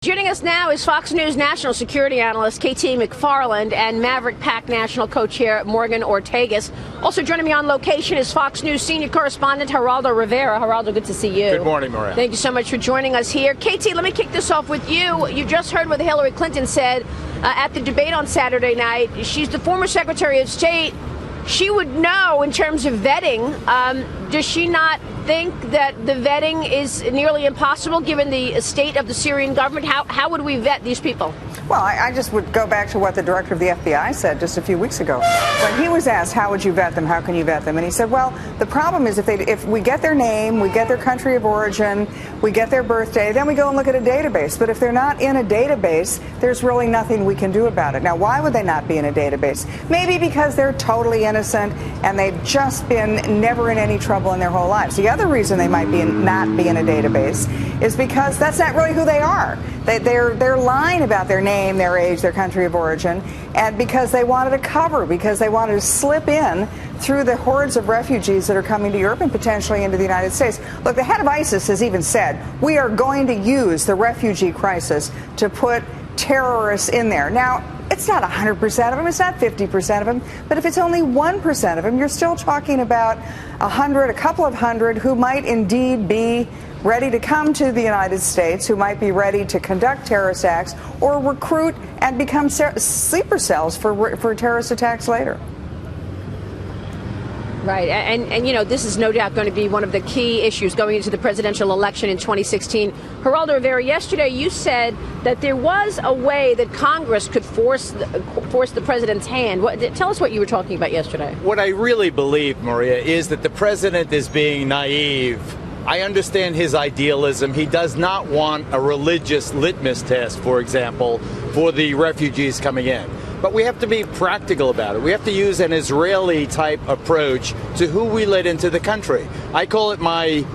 Joining us now is Fox News national security analyst KT McFarland and Maverick PAC national co-chair Morgan Ortagus. Also joining me on location is Fox News senior correspondent Geraldo Rivera. Geraldo, good to see you. Good morning, Maria. Thank you so much for joining us here. KT, let me kick this off with you. You just heard what Hillary Clinton said at the debate on Saturday night. She's the former Secretary of State. She would know in terms of vetting. Does she not think that the vetting is nearly impossible given the state of the Syrian government? How would we vet these people? Well, I just would go back to what the director of the FBI said just a few weeks ago. When he was asked, how would you vet them? How can you vet them? And he said, well, the problem is if we get their name, we get their country of origin, we get their birthday, then we go and look at a database. But if they're not in a database, there's really nothing we can do about it. Now, why would they not be in a database? Maybe because they're totally innocent and they've just been never in any trouble in their whole lives. The other reason they might not be in a database is because that's not really who they are. They're lying about their name, their age, their country of origin, and because they wanted a cover, because they wanted to slip in through the hordes of refugees that are coming to Europe and potentially into the United States. Look, the head of ISIS has even said, we are going to use the refugee crisis to put terrorists in there. Now, it's not 100% of them, it's not 50% of them, but if it's only 1% of them, you're still talking about a couple of hundred who might indeed be ready to come to the United States, who might be ready to conduct terrorist acts or recruit and become sleeper cells for terrorist attacks later. Right. And you know, this is no doubt going to be one of the key issues going into the presidential election in 2016. Geraldo Rivera, yesterday you said that there was a way that Congress could force the president's hand. Tell us what you were talking about yesterday. What I really believe, Maria, is that the president is being naive. I understand his idealism. He does not want a religious litmus test, for example, for the refugees coming in. But we have to be practical about it. We have to use an Israeli-type approach to who we let into the country. I call it my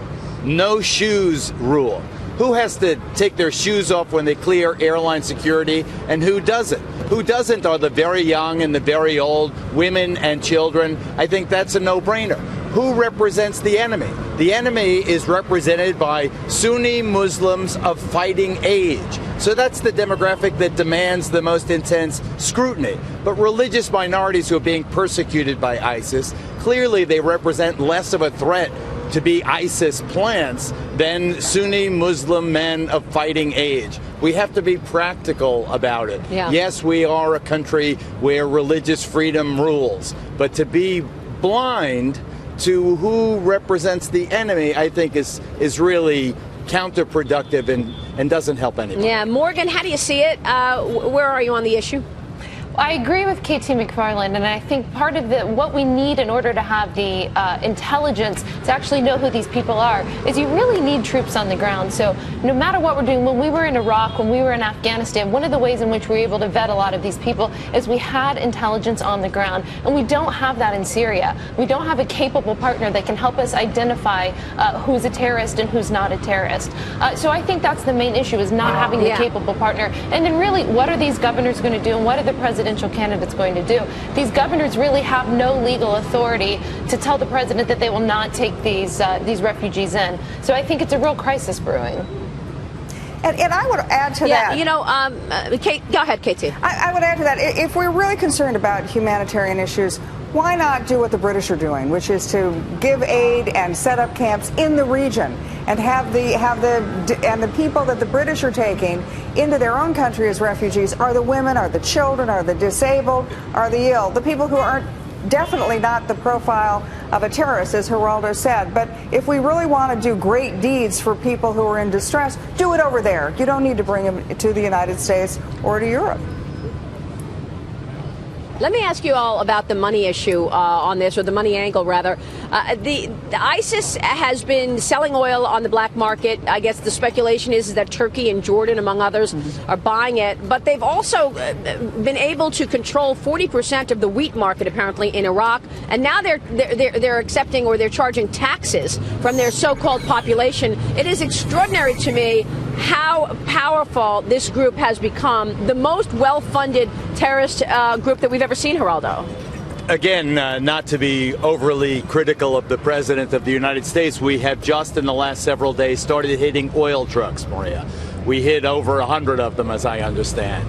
no-shoes rule. Who has to take their shoes off when they clear airline security, and who doesn't? Who doesn't are the very young and the very old, women and children. I think that's a no-brainer. Who represents the enemy? The enemy is represented by Sunni Muslims of fighting age. So that's the demographic that demands the most intense scrutiny. But religious minorities who are being persecuted by ISIS, clearly they represent less of a threat to be ISIS plants than Sunni Muslim men of fighting age. We have to be practical about it. Yeah. Yes, we are a country where religious freedom rules, but to be blind to who represents the enemy, I think is really counterproductive and doesn't help anybody. Yeah, Morgan, how do you see it? Where are you on the issue? I agree with KT McFarland, and I think part of what we need in order to have the intelligence to actually know who these people are is you really need troops on the ground. So no matter what we're doing, when we were in Iraq, when we were in Afghanistan, one of the ways in which we were able to vet a lot of these people is we had intelligence on the ground, and we don't have that in Syria. We don't have a capable partner that can help us identify who's a terrorist and who's not a terrorist. So I think that's the main issue, is not having the capable partner. And then really, what are these governors going to do, and what are the presidential candidates going to do? These governors really have no legal authority to tell the president that they will not take these refugees in. So I think it's a real crisis brewing. And I would add to that. You know, Kate, go ahead, KT. I would add to that. If we're really concerned about humanitarian issues, why not do what the British are doing, which is to give aid and set up camps in the region and have the people that the British are taking into their own country as refugees are the women, are the children, are the disabled, are the ill, the people who aren't definitely not the profile of a terrorist, as Geraldo said. But if we really want to do great deeds for people who are in distress, do it over there. You don't need to bring them to the United States or to Europe. Let me ask you all about the money issue on this, or the money angle, rather. The ISIS has been selling oil on the black market. I guess the speculation is that Turkey and Jordan, among others, are buying it. But they've also been able to control 40% of the wheat market, apparently, in Iraq. And now they're accepting, or they're charging taxes from their so-called population. It is extraordinary to me how powerful this group has become, the most well-funded terrorist group that we've ever seen, Geraldo. Again, not to be overly critical of the President of the United States, we have just in the last several days started hitting oil trucks, Maria. we hit over 100 of them, as I understand.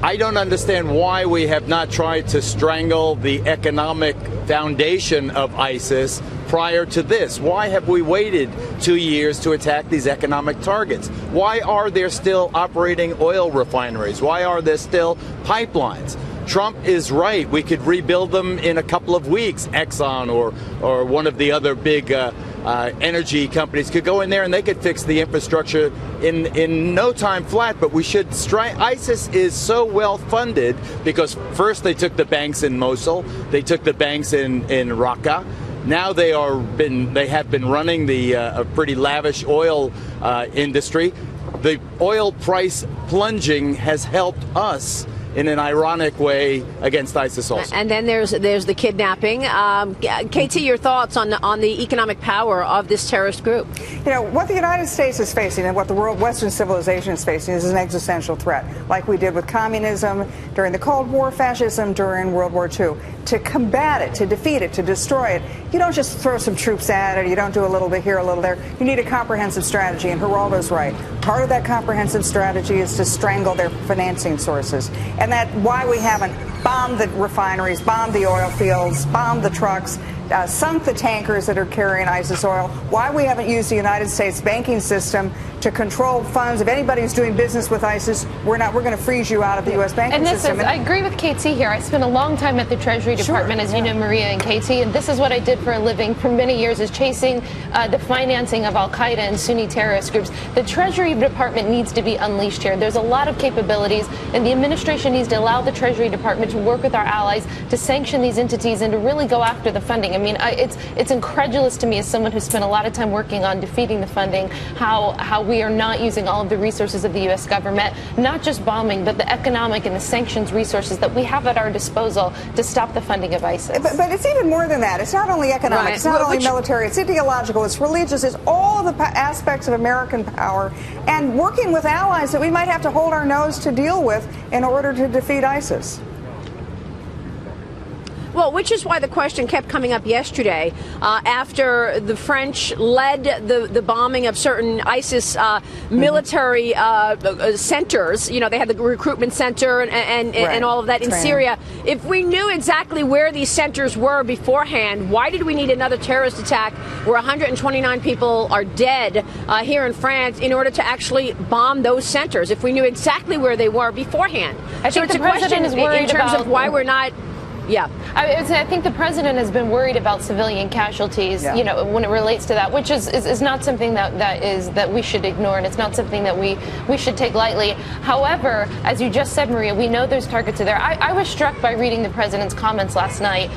I don't understand why we have not tried to strangle the economic foundation of ISIS prior to this. Why have we waited 2 years to attack these economic targets? Why are there still operating oil refineries? Why are there still pipelines? Trump is right. We could rebuild them in a couple of weeks. Exxon or one of the other big energy companies could go in there and they could fix the infrastructure in no time flat. But we should strike. ISIS is so well funded because first they took the banks in Mosul, they took the banks in Raqqa. Now they have been running the a pretty lavish oil industry. The oil price plunging has helped us in an ironic way against ISIS also. And then there's the kidnapping. KT, your thoughts on the economic power of this terrorist group? You know, what the United States is facing and what the world, Western civilization is facing is an existential threat, like we did with communism during the Cold War, fascism during World War II. To combat it, to defeat it, to destroy it, you don't just throw some troops at it, you don't do a little bit here, a little there. You need a comprehensive strategy, and Geraldo's right. Part of that comprehensive strategy is to strangle their financing sources. And that's why we haven't bombed the refineries, bombed the oil fields, bombed the trucks, sunk the tankers that are carrying ISIS oil, why we haven't used the United States banking system to control funds. If anybody's doing business with ISIS, we're going to freeze you out of the U.S. banking system. I agree with KT here. I spent a long time at the Treasury Department, as you know, Maria and KT, and this is what I did for a living for many years, is chasing the financing of al-Qaeda and Sunni terrorist groups. The Treasury Department needs to be unleashed here. There's a lot of capabilities, and the administration needs to allow the Treasury Department to work with our allies to sanction these entities and to really go after the funding. I mean, it's incredulous to me, as someone who spent a lot of time working on defeating the funding, how we are not using all of the resources of the U.S. government, not just bombing, but the economic and the sanctions resources that we have at our disposal to stop the funding of ISIS. But it's even more than that. It's not only economic, right. It's not only military, it's ideological, it's religious, it's all of the aspects of American power and working with allies that we might have to hold our nose to deal with in order to defeat ISIS. Well, which is why the question kept coming up yesterday after the French led the bombing of certain ISIS military centers. You know, they had the recruitment center and all of that in Syria. If we knew exactly where these centers were beforehand, why did we need another terrorist attack where 129 people are dead here in France in order to actually bomb those centers if we knew exactly where they were beforehand? So it's a question in terms of why we're not. Yeah, I think the president has been worried about civilian casualties, you know, when it relates to that, which is not something that we should ignore, and it's not something that we should take lightly. However, as you just said, Maria, we know those targets are there. I was struck by reading the president's comments last night,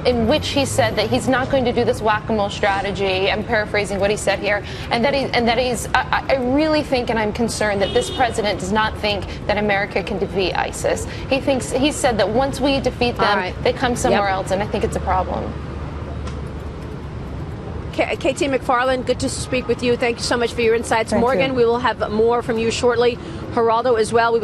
in which he said that he's not going to do this whack-a-mole strategy. I'm paraphrasing what he said here, and that he's. I really think, and I'm concerned that this president does not think that America can defeat ISIS. He said that once we defeat them, they come somewhere else, and I think it's a problem. KT McFarland, good to speak with you. Thank you so much for your insights. Thank Morgan, you. we will have more from you shortly. Geraldo as well.